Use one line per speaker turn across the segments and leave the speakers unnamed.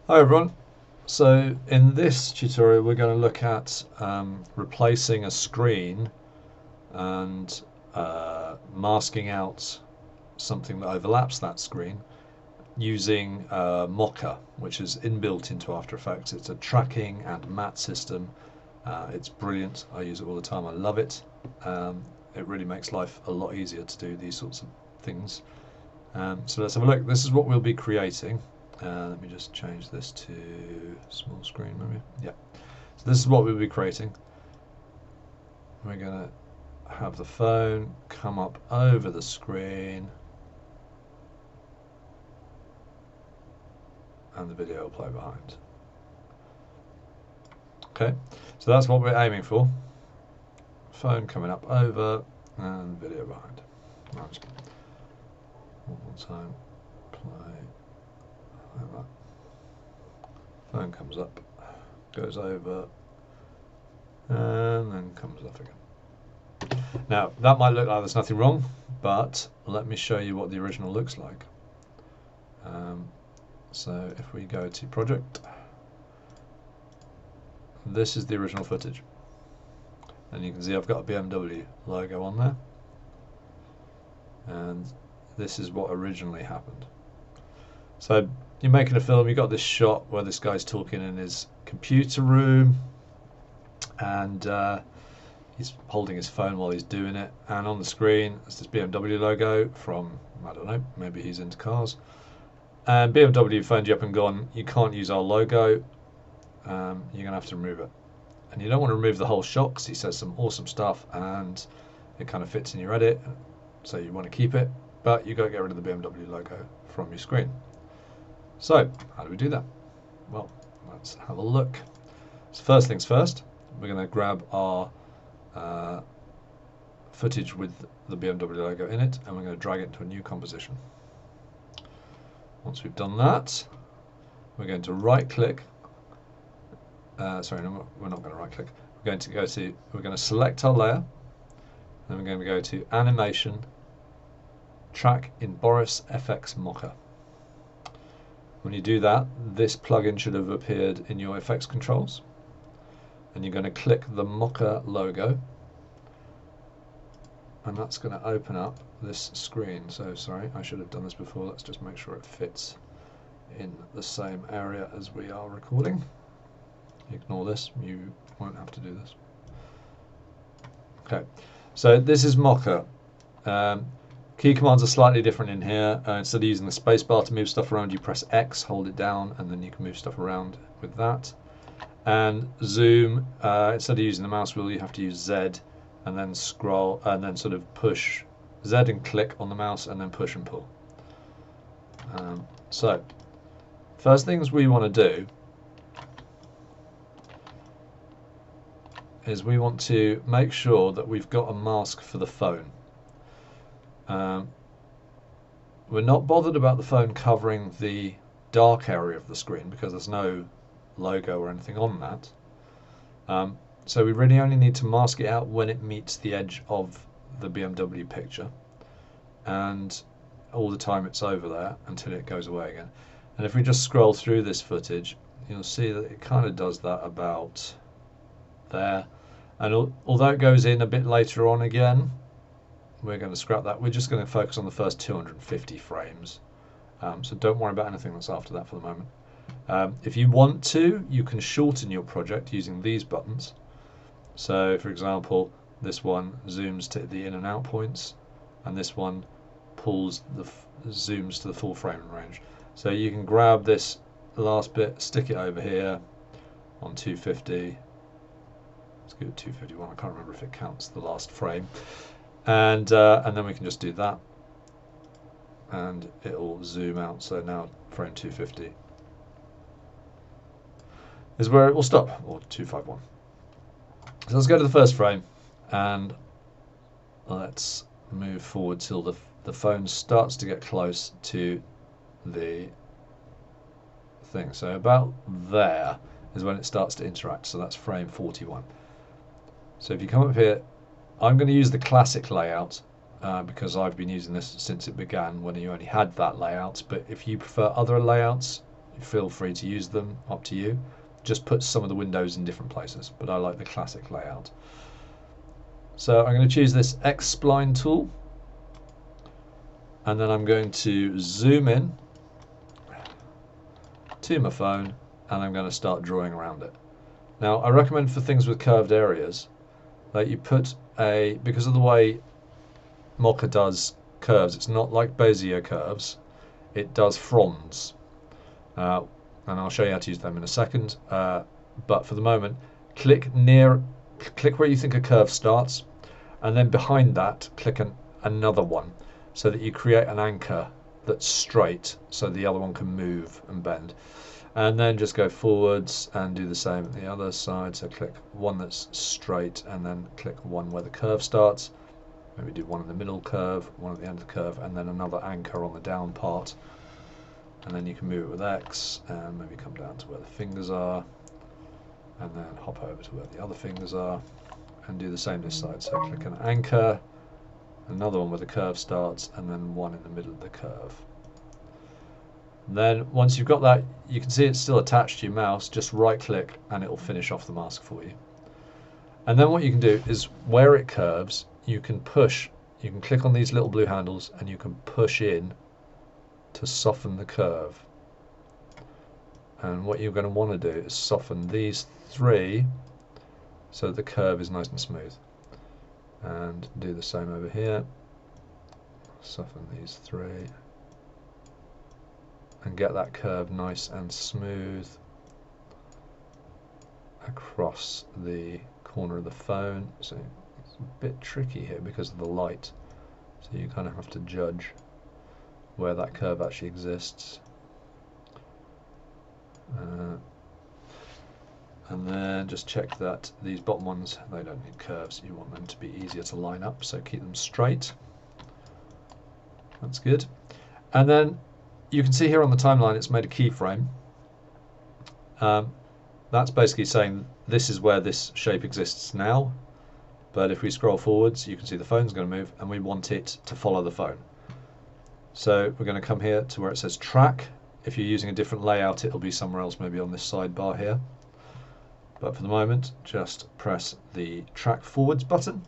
Hi everyone. So in this tutorial we're going to look at replacing a screen and masking out something that overlaps that screen using Mocha, which is inbuilt into After Effects. It's a tracking and matte system. It's brilliant. I use it all the time. I love it. It really makes life a lot easier to do these sorts of things. So let's have a look. This is what we'll be creating. Let me just change this to small screen maybe. Yeah. So this is what we'll be creating. We're going to have the phone come up over the screen and the video will play behind. Okay, so that's what we're aiming for. Phone coming up over and video behind. Right. One more time. Play. Like that. Phone comes up, goes over, and then comes off again. Now, that might look like there's nothing wrong, but let me show you what the original looks like. So if we go to Project, this is the original footage. And you can see I've got a BMW logo on there. And this is what originally happened. So you're making a film, you've got this shot where this guy's talking in his computer room and he's holding his phone while he's doing it, and on the screen is this BMW logo from, I don't know, maybe he's into cars, and BMW phoned you up and gone, you can't use our logo, you're going to have to remove it. And you don't want to remove the whole shot because he says some awesome stuff and it kind of fits in your edit, so you want to keep it, but you've got to get rid of the BMW logo from your screen. So, how do we do that? Well, let's have a look. So first things first, we're going to grab our footage with the BMW logo in it and we're going to drag it into a new composition. Once we've done that, we're going to right click. Sorry, no, we're not going to right click. We're going to select our layer, then we're going to go to Animation, Track in Boris FX Mocha. When you do that, this plugin should have appeared in your effects controls, and you're going to click the Mocha logo, and that's going to open up this screen. So sorry, I should have done this before. Let's just make sure it fits in the same area as we are recording. Ignore this, you won't have to do this. Okay, so this is Mocha. Key commands are slightly different in here. Instead of using the spacebar to move stuff around, you press X, hold it down, and then you can move stuff around with that. And zoom, instead of using the mouse wheel, you have to use Z, and then scroll, and then sort of push Z and click on the mouse, and then push and pull. So, first things we want to do is we want to make sure that we've got a mask for the phone. We're not bothered about the phone covering the dark area of the screen because there's no logo or anything on that. So we really only need to mask it out when it meets the edge of the BMW picture, and all the time it's over there until it goes away again. And if we just scroll through this footage, you'll see that it kind of does that about there. And although it goes in a bit later on again, we're going to scrap that. We're just going to focus on the first 250 frames. So don't worry about anything that's after that for the moment. If you want to, you can shorten your project using these buttons. So for example, this one zooms to the in and out points, and this one zooms to the full framing range. So you can grab this last bit, stick it over here on 250. Let's go to 251. I can't remember if it counts the last frame. And then we can just do that, and it'll zoom out. So now frame 250 is where it will stop, or 251. So let's go to the first frame, and let's move forward till the phone starts to get close to the thing. So about there is when it starts to interact. So that's frame 41. So if you come up here, I'm going to use the classic layout because I've been using this since it began when you only had that layout. But if you prefer other layouts, feel free to use them, up to you. Just put some of the windows in different places, but I like the classic layout. So I'm going to choose this X-spline tool, and then I'm going to zoom in to my phone, and I'm going to start drawing around it. Now, I recommend for things with curved areas that you put because of the way Mocha does curves, it's not like Bezier curves, it does fronds. And I'll show you how to use them in a second. But for the moment, click where you think a curve starts, and then behind that, click another one, so that you create an anchor that's straight, so the other one can move and bend. And then just go forwards and do the same at the other side. So click one that's straight, and then click one where the curve starts. Maybe do one in the middle curve, one at the end of the curve, and then another anchor on the down part. And then you can move it with X, and maybe come down to where the fingers are, and then hop over to where the other fingers are, and do the same this side. So click an anchor, another one where the curve starts, and then one in the middle of the curve. And then once you've got that, you can see it's still attached to your mouse. Just right click and it will finish off the mask for you. And then what you can do is where it curves, you can click on these little blue handles and you can push in to soften the curve. And what you're going to want to do is soften these three so the curve is nice and smooth. And do the same over here. Soften these three. And get that curve nice and smooth across the corner of the phone. So it's a bit tricky here because of the light. So you kind of have to judge where that curve actually exists. And then just check that these bottom ones, they don't need curves. You want them to be easier to line up, so keep them straight. That's good. And then you can see here on the timeline it's made a keyframe. That's basically saying this is where this shape exists now. But if we scroll forwards, you can see the phone's going to move, and we want it to follow the phone. So we're going to come here to where it says track. If you're using a different layout, it'll be somewhere else, maybe on this sidebar here. But for the moment, just press the track forwards button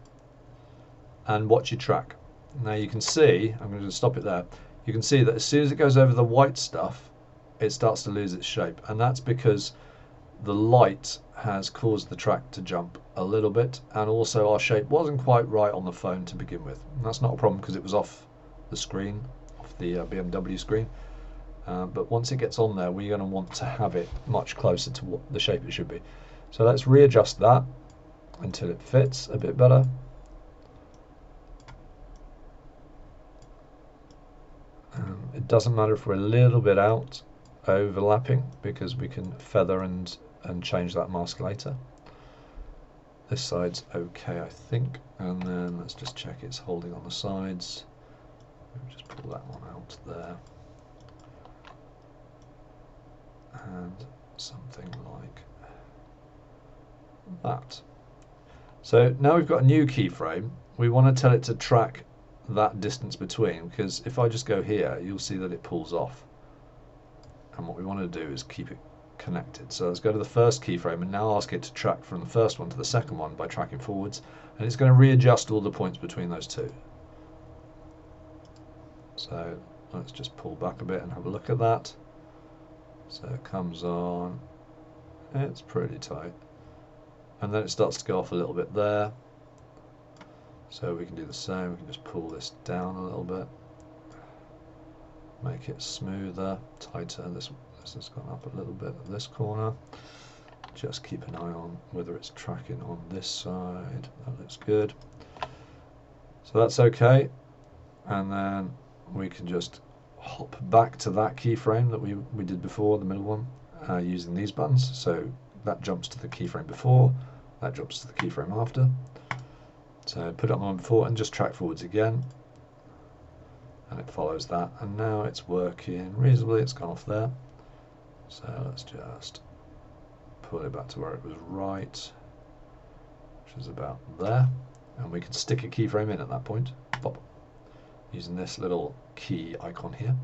and watch your track. Now you can see, I'm going to stop it there, you can see that as soon as it goes over the white stuff, it starts to lose its shape. And that's because the light has caused the track to jump a little bit, and also our shape wasn't quite right on the phone to begin with. And that's not a problem because it was off the screen, off the BMW screen. But once it gets on there, we're going to want to have it much closer to what the shape it should be. So let's readjust that until it fits a bit better. It doesn't matter if we're a little bit out overlapping, because we can feather and change that mask later. This side's okay, I think, and then let's just check it's holding on the sides. Just pull that one out there, and something like that. So now we've got a new keyframe. We want to tell it to track that distance between, because if I just go here, you'll see that it pulls off. And what we want to do is keep it connected. So let's go to the first keyframe and now ask it to track from the first one to the second one by tracking forwards, and it's going to readjust all the points between those two. So let's just pull back a bit and have a look at that. So it comes on, it's pretty tight, and then it starts to go off a little bit there. So we can do the same, we can just pull this down a little bit, make it smoother, tighter. This has gone up a little bit at this corner. Just keep an eye on whether it's tracking on this side. That looks good. So that's okay. And then we can just hop back to that keyframe that we did before, the middle one, using these buttons. So that jumps to the keyframe before, that jumps to the keyframe after. So put it on the one before and just track forwards again, and it follows that, and now it's working reasonably. It's gone off there, so let's just pull it back to where it was right, which is about there, and we can stick a keyframe in at that point, pop, using this little key icon here.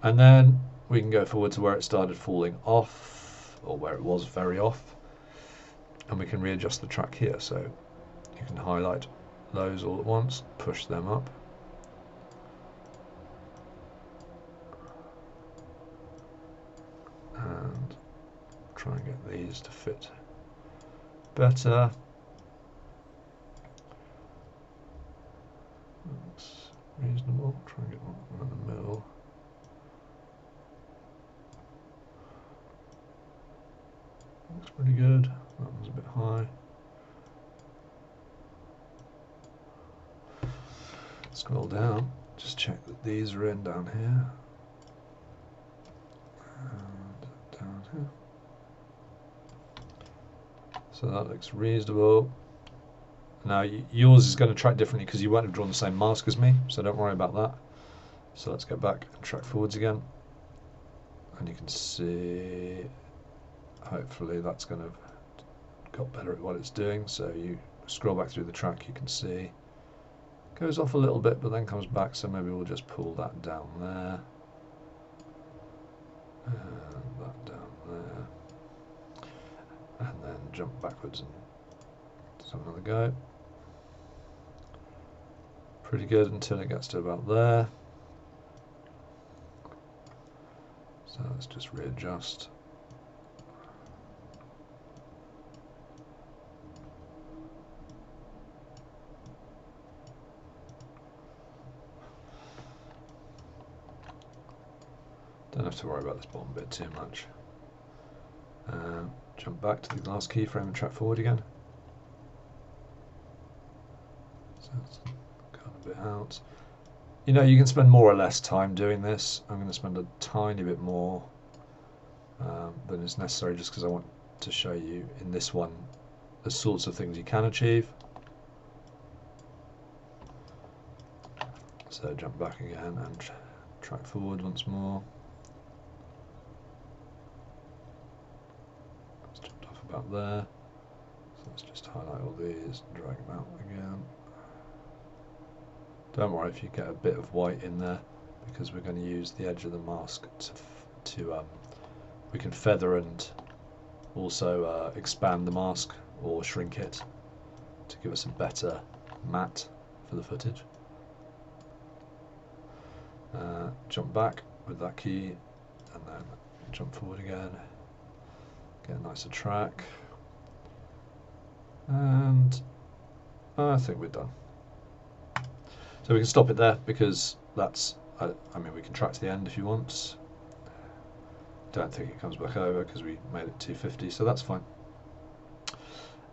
And then we can go forward to where it started falling off, or where it was very off, and we can readjust the track here. So you can highlight those all at once, push them up, and try and get these to fit better. That's reasonable. Try and get one in the middle. Looks pretty good. That one's a bit high. Scroll down, just check that these are in down here. And down here. So that looks reasonable. Now yours is going to track differently because you won't have drawn the same mask as me, so don't worry about that. So let's go back and track forwards again. And you can see, hopefully that's going to have got better at what it's doing. So you scroll back through the track, you can see goes off a little bit but then comes back, so maybe we'll just pull that down there and that down there, and then jump backwards and have another go. Pretty good until it gets to about there. So let's just readjust. Don't have to worry about this bottom bit too much. Jump back to the last keyframe and track forward again. So it's cut a bit out. You know, you can spend more or less time doing this. I'm going to spend a tiny bit more than is necessary, just because I want to show you in this one the sorts of things you can achieve. So jump back again and track forward once more. Let's jump off about there. So let's just highlight all these, drag them out again. Don't worry if you get a bit of white in there, because we're going to use the edge of the mask to we can feather and also expand the mask or shrink it to give us a better matte for the footage. Jump back with that key and then jump forward again, get a nicer track, and I think we're done. So we can stop it there, because that's, I mean, we can track to the end if you want. Don't think it comes back over because we made it 250, so that's fine.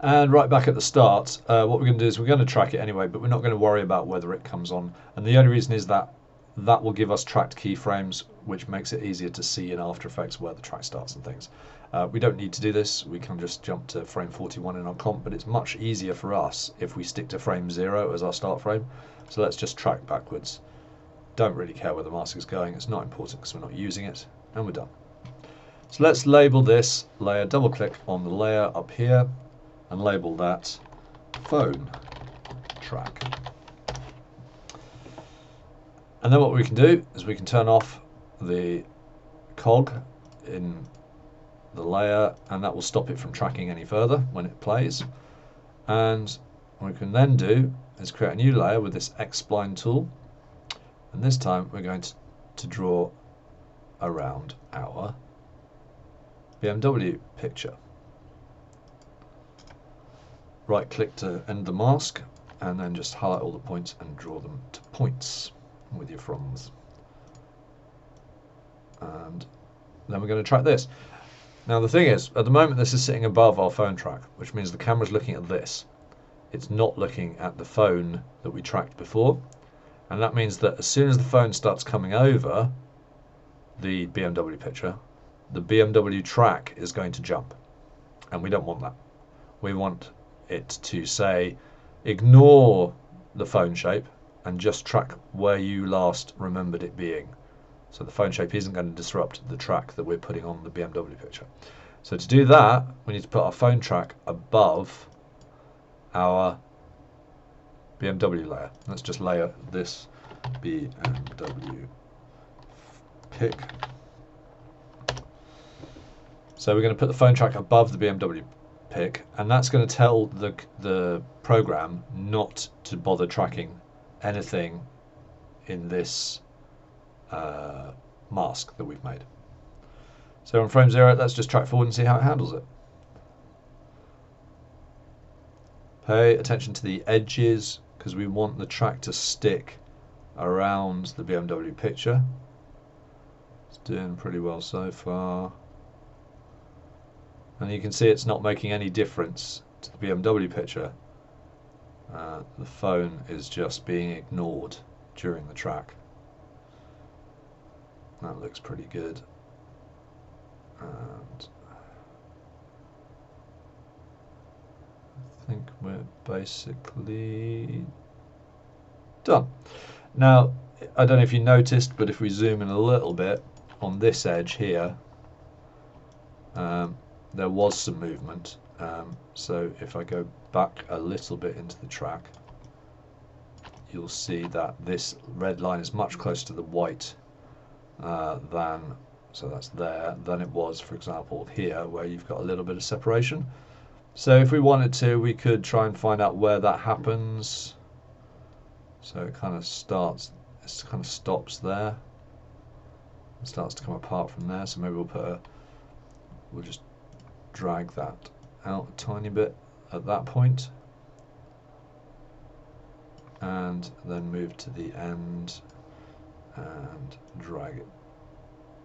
And right back at the start, what we're going to do is we're going to track it anyway, but we're not going to worry about whether it comes on. And the only reason is that that will give us tracked keyframes, which makes it easier to see in After Effects where the track starts and things. We don't need to do this. We can just jump to frame 41 in our comp, but it's much easier for us if we stick to frame 0 as our start frame. So let's just track backwards. Don't really care where the mask is going. It's not important because we're not using it, and we're done. So let's label this layer, double click on the layer up here and label that phone track. And then what we can do is we can turn off the cog in the layer, and that will stop it from tracking any further when it plays. And what we can then do is create a new layer with this X-spline tool, and this time we're going to draw around our BMW picture. Right click to end the mask and then just highlight all the points and draw them to points with your fronds. And then we're going to track this. Now the thing is, at the moment this is sitting above our phone track, which means the camera's looking at this. It's not looking at the phone that we tracked before, and that means that as soon as the phone starts coming over the BMW picture, the BMW track is going to jump, and we don't want that. We want it to say ignore the phone shape and just track where you last remembered it being. So the phone shape isn't going to disrupt the track that we're putting on the BMW picture. So to do that, we need to put our phone track above our BMW layer. Let's just layer this BMW pic So we're going to put the phone track above the BMW pic, and that's going to tell the program not to bother tracking anything in this mask that we've made. So on frame 0, let's just track forward and see how it handles it. Pay attention to the edges because we want the track to stick around the BMW picture. It's doing pretty well so far. And you can see it's not making any difference to the BMW picture. The phone is just being ignored during the track. That looks pretty good. And I think we're basically done. Now, I don't know if you noticed, but if we zoom in a little bit on this edge here, there was some movement. So if I go back a little bit into the track, you'll see that this red line is much closer to the white so that's there, than it was, for example, here, where you've got a little bit of separation. So if we wanted to, we could try and find out where that happens. So it kind of stops there. It starts to come apart from there. So maybe we'll just drag that out a tiny bit at that point, and then move to the end and drag it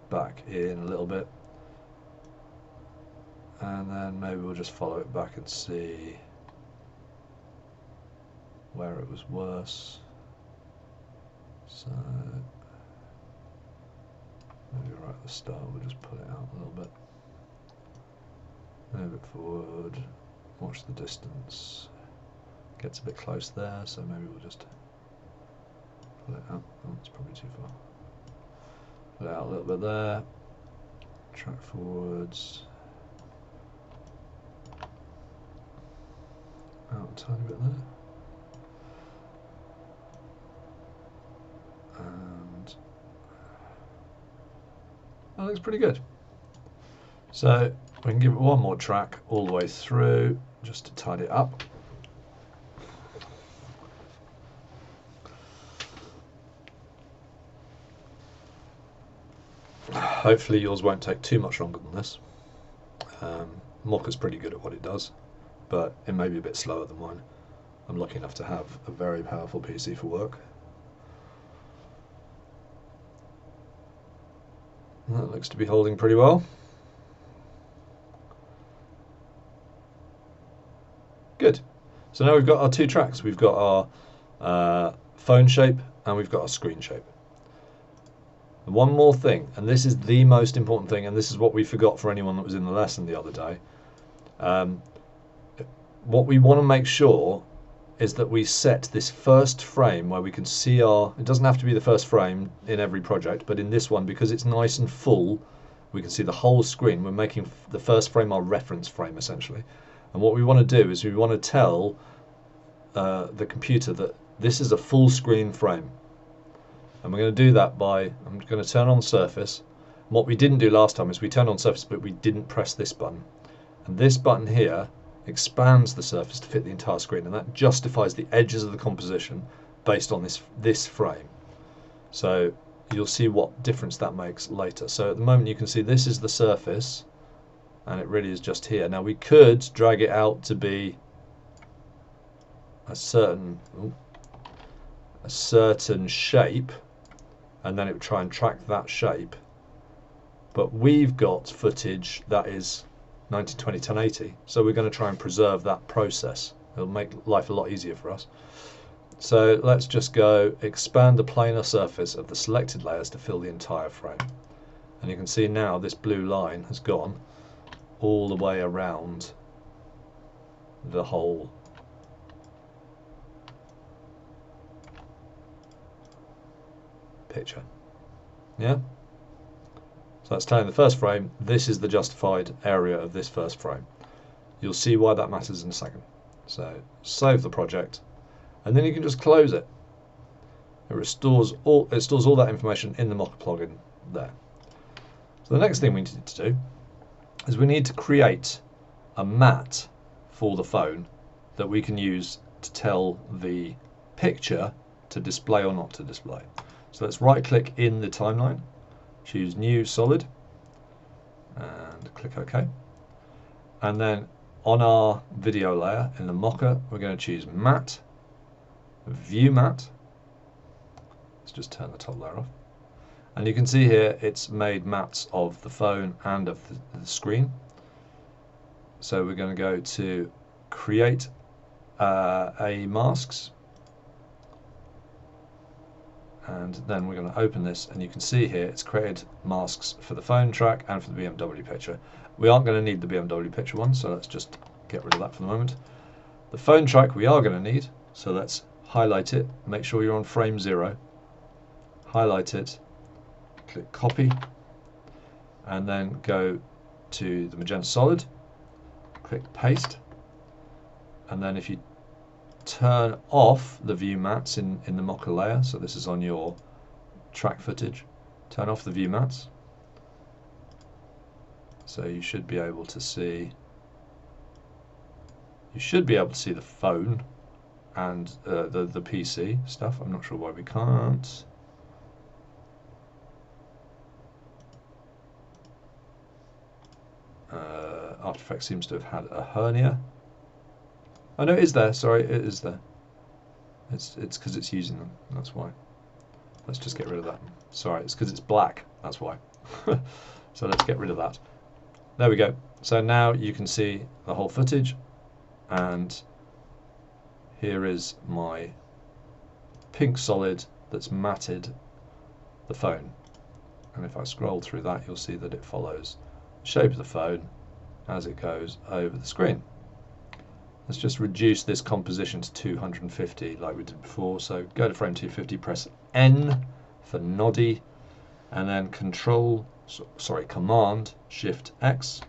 back in a little bit, and then maybe we'll just follow it back and see where it was worse. So maybe right at the start we'll just pull it out a little bit, move it forward, watch the distance, gets a bit close there, so maybe we'll just pull it out. Oh, it's probably too far. Pull it out a little bit there, track forwards, out a tiny bit there, and that looks pretty good. So we can give it one more track all the way through just to tidy it up. Hopefully yours won't take too much longer than this. Mocha's pretty good at what it does, but it may be a bit slower than mine. I'm lucky enough to have a very powerful PC for work. That looks to be holding pretty well. Good. So now we've got our two tracks. We've got our phone shape and we've got our screen shape. One more thing, and this is the most important thing, and this is what we forgot for anyone that was in the lesson the other day. What we want to make sure is that we set this first frame where we can see it doesn't have to be the first frame in every project, but in this one, because it's nice and full, we can see the whole screen. We're making the first frame our reference frame, essentially. And what we want to do is we want to tell the computer that this is a full screen frame. And we're going to do that by, I'm going to turn on Surface. And what we didn't do last time is we turned on Surface, but we didn't press this button. And this button here expands the surface to fit the entire screen, and that justifies the edges of the composition based on this frame. So you'll see what difference that makes later. So at the moment you can see this is the surface, and it really is just here. Now we could drag it out to be a certain shape, and then it would try and track that shape. But we've got footage that is 1920 1080, so we're going to try and preserve that process. It'll make life a lot easier for us. So let's just go expand the planar surface of the selected layers to fill the entire frame. And you can see now this blue line has gone all the way around the whole picture. Yeah? So that's telling the first frame, this is the justified area of this first frame. You'll see why that matters in a second. So save the project, and then you can just close it. It stores all that information in the Mocha plugin there. So the next thing we need to do is we need to create a mat for the phone that we can use to tell the picture to display or not to display. So let's right click in the timeline, choose new solid and click OK. And then on our video layer in the Mocha, we're going to choose matte, view matte. Let's just turn the top layer off. And you can see here it's made mattes of the phone and of the screen. So we're going to go to create a masks, and then we're going to open this, and you can see here it's created masks for the phone track and for the BMW picture. We aren't going to need the BMW picture one, so let's just get rid of that for the moment. The phone track we are going to need, so let's highlight it, make sure you're on frame 0, highlight it, click copy, and then go to the magenta solid, click paste, and then if you turn off the view mats in the Mocha layer, so this is on your track footage, turn off the view mats, so you should be able to see the phone and the PC stuff. I'm not sure why we can't. After Effects seems to have had a hernia. Oh no, it is there. Sorry, it is there. It's because it's using them. That's why. Let's just get rid of that. Sorry, it's because it's black. That's why. So let's get rid of that. There we go. So now you can see the whole footage, and here is my pink solid that's matted the phone. And if I scroll through that, you'll see that it follows the shape of the phone as it goes over the screen. Let's just reduce this composition to 250 like we did before. So go to frame 250, press N for noddy, and then Command Shift X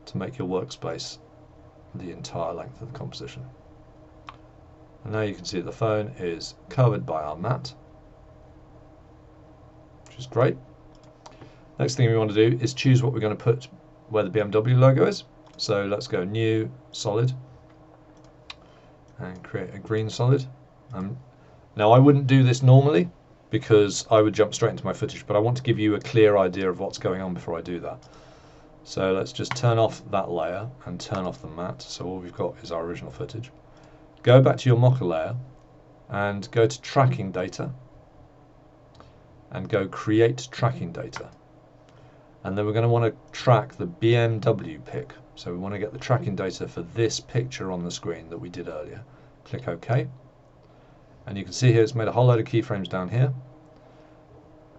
to make your workspace the entire length of the composition. And now you can see that the phone is covered by our mat, which is great. Next thing we want to do is choose what we're going to put where the BMW logo is. So let's go new solid and create a green solid. Now I wouldn't do this normally because I would jump straight into my footage, but I want to give you a clear idea of what's going on before I do that. So let's just turn off that layer and turn off the matte. So all we've got is our original footage. Go back to your Mocha layer and go to tracking data and go create tracking data. And then we're going to want to track the BMW pic. So we want to get the tracking data for this picture on the screen that we did earlier. Click OK. And you can see here it's made a whole load of keyframes down here.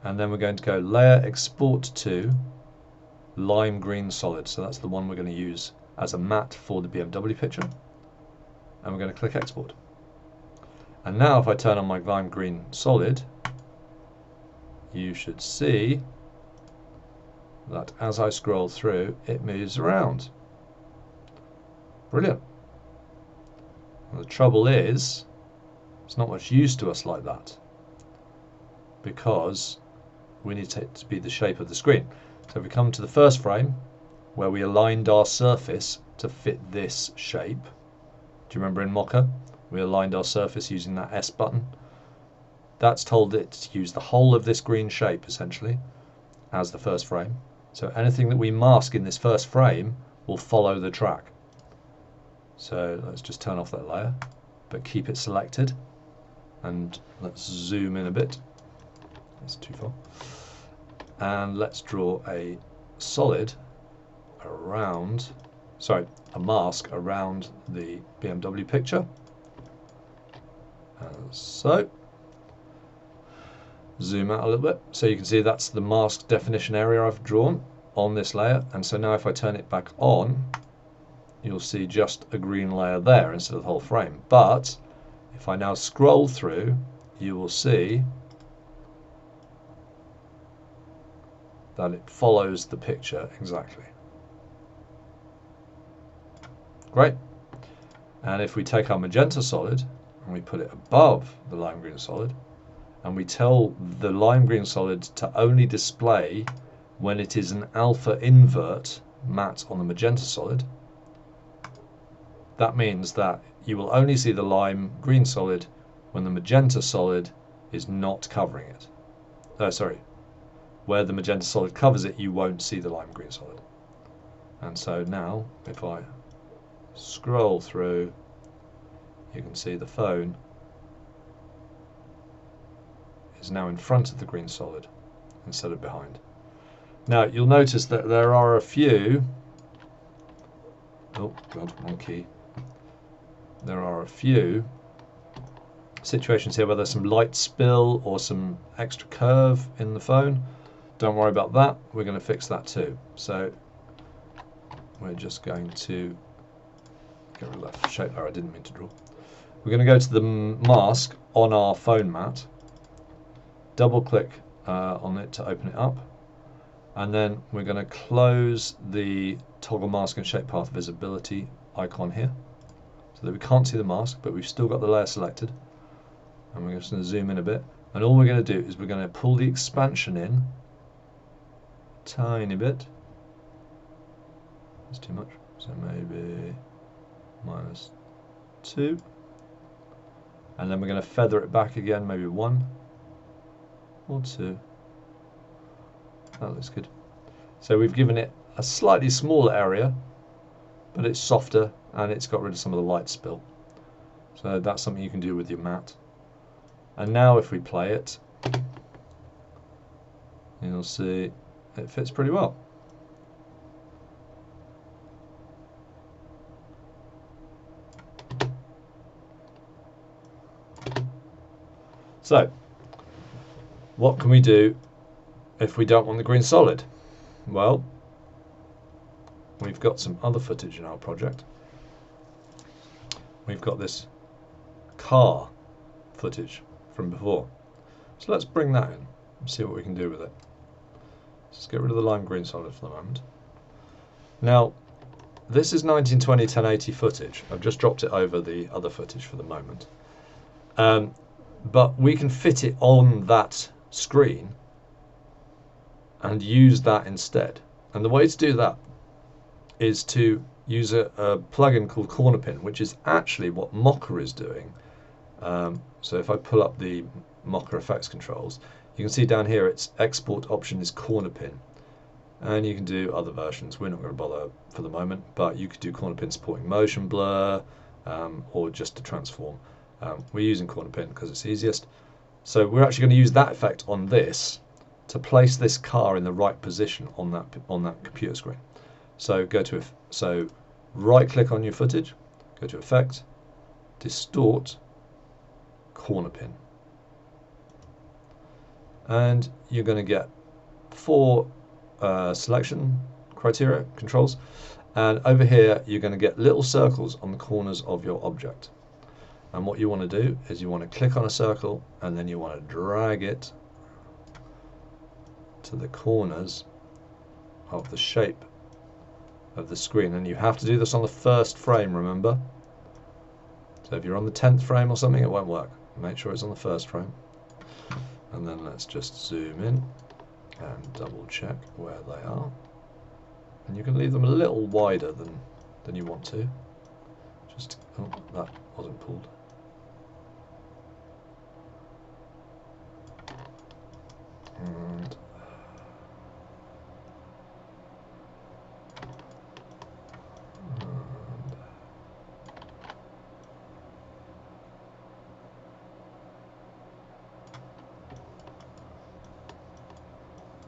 And then we're going to go layer export to lime green solid. So that's the one we're going to use as a matte for the BMW picture. And we're going to click export. And now if I turn on my lime green solid, you should see that as I scroll through, it moves around. Brilliant. Well, the trouble is, it's not much use to us like that because we need it to be the shape of the screen. So if we come to the first frame where we aligned our surface to fit this shape, do you remember in Mocha we aligned our surface using that S button? That's told it to use the whole of this green shape essentially as the first frame. So anything that we mask in this first frame will follow the track. So let's just turn off that layer, but keep it selected. And let's zoom in a bit. That's too far. And let's draw a solid around, a mask around the BMW picture. So zoom out a little bit so you can see that's the mask definition area I've drawn on this layer. And so now if I turn it back on, you'll see just a green layer there instead of the whole frame. But if I now scroll through, you will see that it follows the picture exactly. Great. And if we take our magenta solid and we put it above the lime green solid, and we tell the lime green solid to only display when it is an alpha invert matte on the magenta solid, that means that you will only see the lime green solid when the magenta solid is not covering it. Sorry, where the magenta solid covers it, you won't see the lime green solid. And so now, if I scroll through, you can see the phone is now in front of the green solid instead of behind. Now you'll notice that there are a few, oh god, wrong key. There are a few situations here where there's some light spill or some extra curve in the phone. Don't worry about that, we're going to fix that too. So we're just going to get rid of that shape layer I didn't mean to draw. We're going to go to the mask on our phone mat, double click on it to open it up, and then we're going to close the toggle mask and shape path visibility icon here so that we can't see the mask, but we've still got the layer selected. And we're just going to zoom in a bit, and all we're going to do is we're going to pull the expansion in a tiny bit. That's too much, so maybe -2, and then we're going to feather it back again, maybe 1 or 2. That looks good. So we've given it a slightly smaller area, but it's softer and it's got rid of some of the light spill. So that's something you can do with your mat. And now if we play it, you'll see it fits pretty well. So, what can we do if we don't want the green solid? Well, we've got some other footage in our project. We've got this car footage from before. So let's bring that in and see what we can do with it. Let's get rid of the lime green solid for the moment. Now, this is 1920 1080 footage. I've just dropped it over the other footage for the moment. But we can fit it on that screen and use that instead. And the way to do that is to use a plugin called Corner Pin, which is actually what Mocha is doing. So if I pull up the Mocha effects controls, you can see down here its export option is Corner Pin. And you can do other versions. We're not going to bother for the moment, but you could do Corner Pin supporting motion blur or just to transform. We're using Corner Pin because it's easiest. So we're actually going to use that effect on this to place this car in the right position on that computer screen. So right click on your footage, go to Effect, Distort, Corner Pin, and you're going to get 4 selection criteria controls, and over here you're going to get little circles on the corners of your object. And what you want to do is you want to click on a circle and then you want to drag it to the corners of the shape of the screen, and you have to do this on the first frame, remember. So if you're on the 10th frame or something, it won't work. Make sure it's on the first frame. And then let's just zoom in and double check where they are, and you can leave them a little wider than you want to. Just, oh, that wasn't pulled. And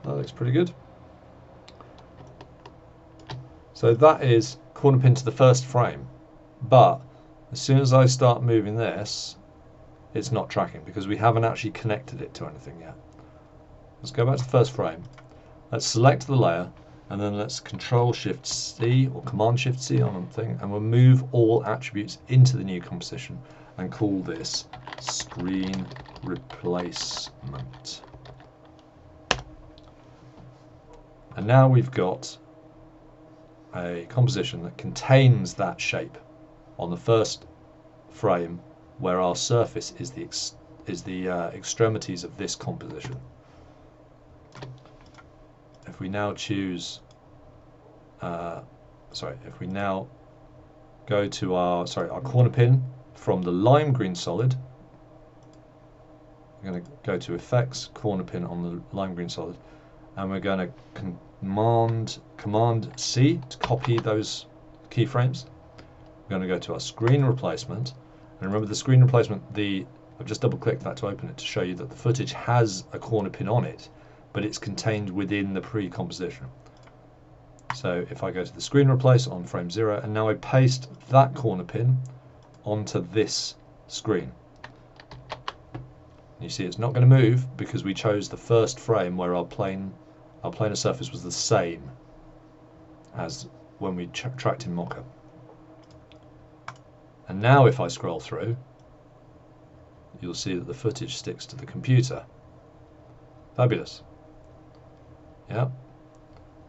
that looks pretty good. So that is corner pin to the first frame, but as soon as I start moving this, it's not tracking because we haven't actually connected it to anything yet. Let's go back to the first frame. Let's select the layer, and then let's Control-Shift-C or Command-Shift-C on the thing, and we'll move all attributes into the new composition and call this Screen Replacement. And now we've got a composition that contains that shape on the first frame, where our surface is the extremities of this composition. If if we now choose, if we now go to our corner pin from the lime green solid, we're going to go to Effects, Corner Pin on the lime green solid, and we're going to Command C to copy those keyframes. We're going to go to our screen replacement, and remember the screen replacement, I've just double clicked that to open it to show you that the footage has a corner pin on it, but it's contained within the pre-composition. So if I go to the screen replace on frame 0, and now I paste that corner pin onto this screen. You see it's not going to move because we chose the first frame where our planar surface was the same as when we tracked in Mocha. And now if I scroll through, you'll see that the footage sticks to the computer. Fabulous. Yeah.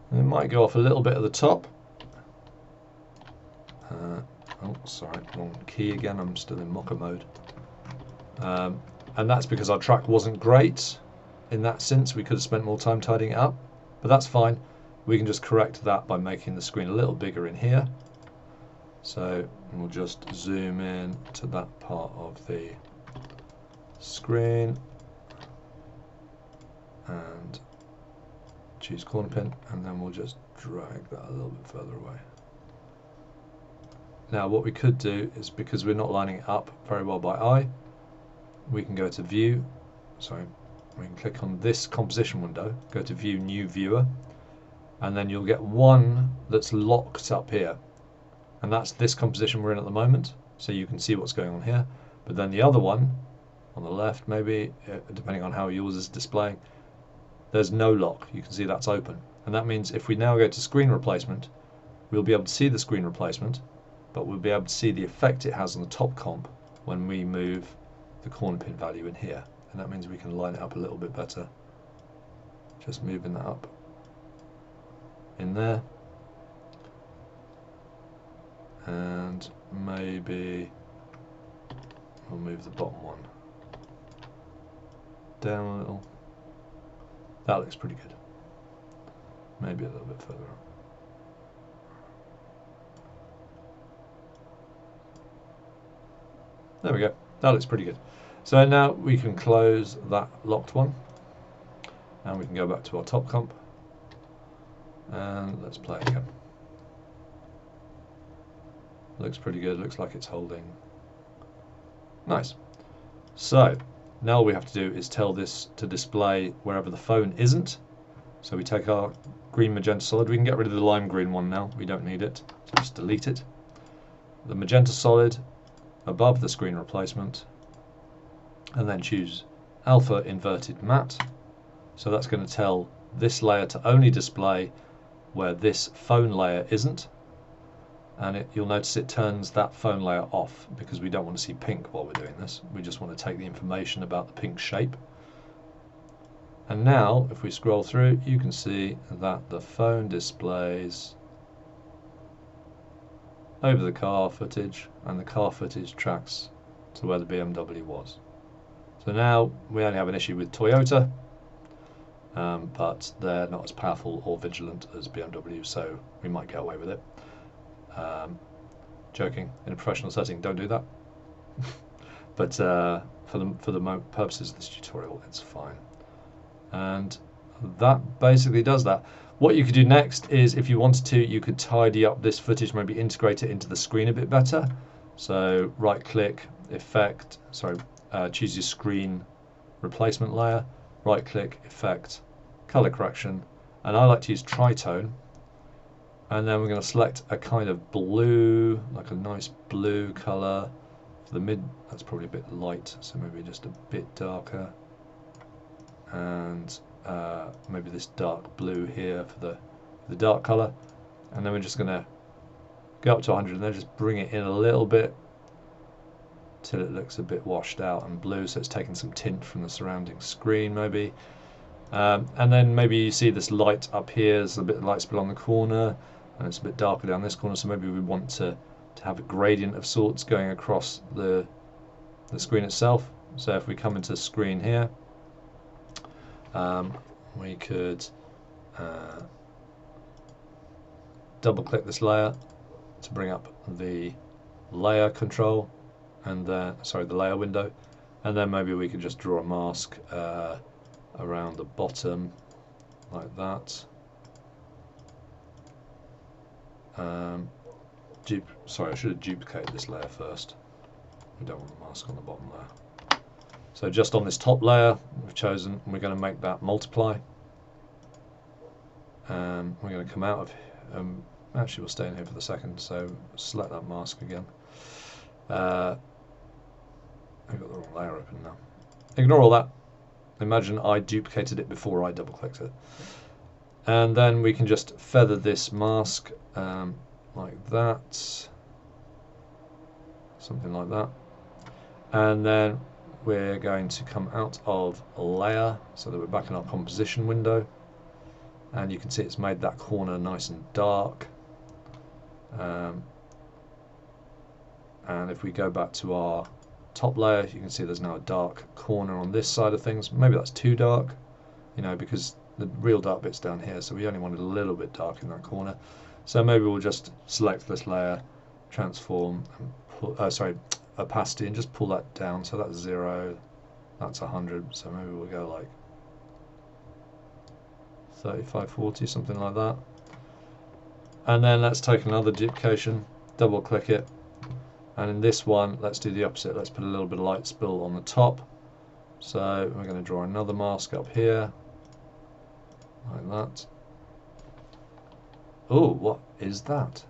And it might go off a little bit at the top. Oh, sorry, wrong key again. I'm still in Mocha mode. And that's because our track wasn't great in that sense. We could have spent more time tidying it up, but that's fine. We can just correct that by making the screen a little bigger in here. So we'll just zoom in to that part of the screen and choose corner pin, and then we'll just drag that a little bit further away. Now what we could do is, because we're not lining it up very well by eye, we can go to View, we can click on this composition window, go to View, New Viewer, and then you'll get one that's locked up here. And that's this composition we're in at the moment, so you can see what's going on here. But then the other one, on the left maybe, depending on how yours is displaying, there's no lock. You can see that's open. And that means if we now go to screen replacement, we'll be able to see the screen replacement, but we'll be able to see the effect it has on the top comp when we move the corner pin value in here. And that means we can line it up a little bit better. Just moving that up in there. And maybe we'll move the bottom one down a little. That looks pretty good. Maybe a little bit further up. There we go. That looks pretty good. So now we can close that locked one, and we can go back to our top comp, and let's play it again. Looks pretty good. Looks like it's holding. Nice. So now all we have to do is tell this to display wherever the phone isn't. So we take our green magenta solid. We can get rid of the lime green one now. We don't need it. So just delete it. The magenta solid above the screen replacement, and then choose alpha inverted matte. So that's going to tell this layer to only display where this phone layer isn't. And you'll notice it turns that phone layer off because we don't want to see pink while we're doing this. We just want to take the information about the pink shape. And now, if we scroll through, you can see that the phone displays over the car footage, and the car footage tracks to where the BMW was. So now we only have an issue with Toyota, but they're not as powerful or vigilant as BMW, so we might get away with it. Joking, in a professional setting, don't do that. But for the purposes of this tutorial, it's fine. And that basically does that. What you could do next is, if you wanted to, you could tidy up this footage, maybe integrate it into the screen a bit better. So right click, effect, choose your screen replacement layer, right click, effect, color correction, and I like to use tritone. And then we're going to select a kind of blue, like a nice blue color for the mid. That's probably a bit light, so maybe just a bit darker. And maybe this dark blue here for the dark color. And then we're just going to go up to 100 and then just bring it in a little bit till it looks a bit washed out and blue, so it's taking some tint from the surrounding screen maybe. And then maybe you see this light up here, there's a bit of light spill on the corner, and it's a bit darker down this corner, so maybe we want to have a gradient of sorts going across the screen itself. So if we come into screen here, we could double click this layer to bring up the layer control, and then, sorry, the layer window, and then maybe we could just draw a mask around the bottom like that. Sorry, I should have duplicated this layer first. We don't want the mask on the bottom layer. So just on this top layer we've chosen, we're going to make that multiply. We're going to come out of, actually we'll stay in here for the second, so select that mask again. I've got the wrong layer open now. Ignore all that. Imagine I duplicated it before I double clicked it. And then we can just feather this mask like that. Something like that. And then we're going to come out of a layer so that we're back in our composition window. And you can see it's made that corner nice and dark. And if we go back to our top layer, you can see there's now a dark corner on this side of things. Maybe that's too dark, you know, because the real dark bit's down here, so we only wanted a little bit dark in that corner. So maybe we'll just select this layer, transform, and pull, opacity, and just pull that down. So that's 0, that's 100, so maybe we'll go like 35, 40, something like that. And then let's take another duplication, double click it, and in this one let's do the opposite. Let's put a little bit of light spill on the top. So we're going to draw another mask up here like that. Oh, what is that?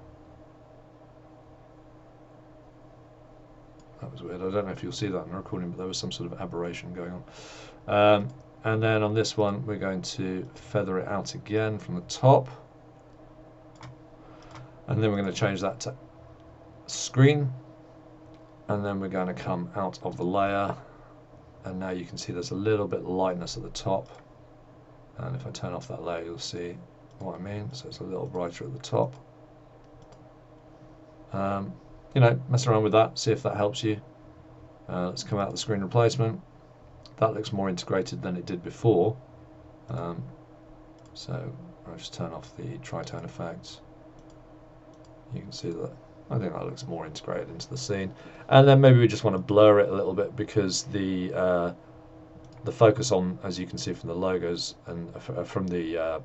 That was weird. I don't know if you'll see that in the recording, but there was some sort of aberration going on. And then on this one we're going to feather it out again from the top, and then we're going to change that to screen, and then we're going to come out of the layer, and now you can see there's a little bit of lightness at the top, and if I turn off that layer you'll see what I mean. So it's a little brighter at the top. You know, mess around with that, see if that helps you. Let's come out of the screen replacement. That looks more integrated than it did before. So I'll just turn off the tritone effects. You can see that I think that looks more integrated into the scene. And then maybe we just want to blur it a little bit, because the focus on, as you can see from the logos and from the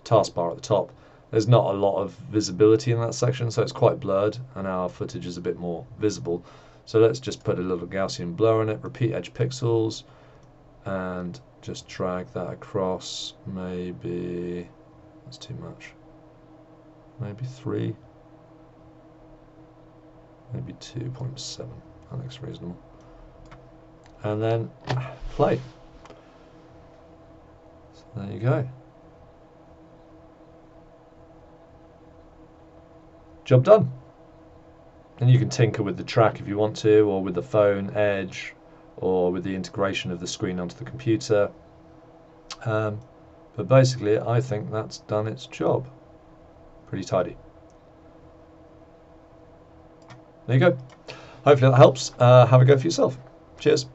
taskbar at the top, there's not a lot of visibility in that section, so it's quite blurred and our footage is a bit more visible. So let's just put a little Gaussian blur on it, repeat edge pixels, and just drag that across. Maybe that's too much. Maybe 3, maybe 2.7. That looks reasonable. And then play. So there you go. Job done. And you can tinker with the track if you want to, or with the phone edge, or with the integration of the screen onto the computer. But basically I think that's done its job. Pretty tidy. There you go. Hopefully that helps. Have a go for yourself. Cheers.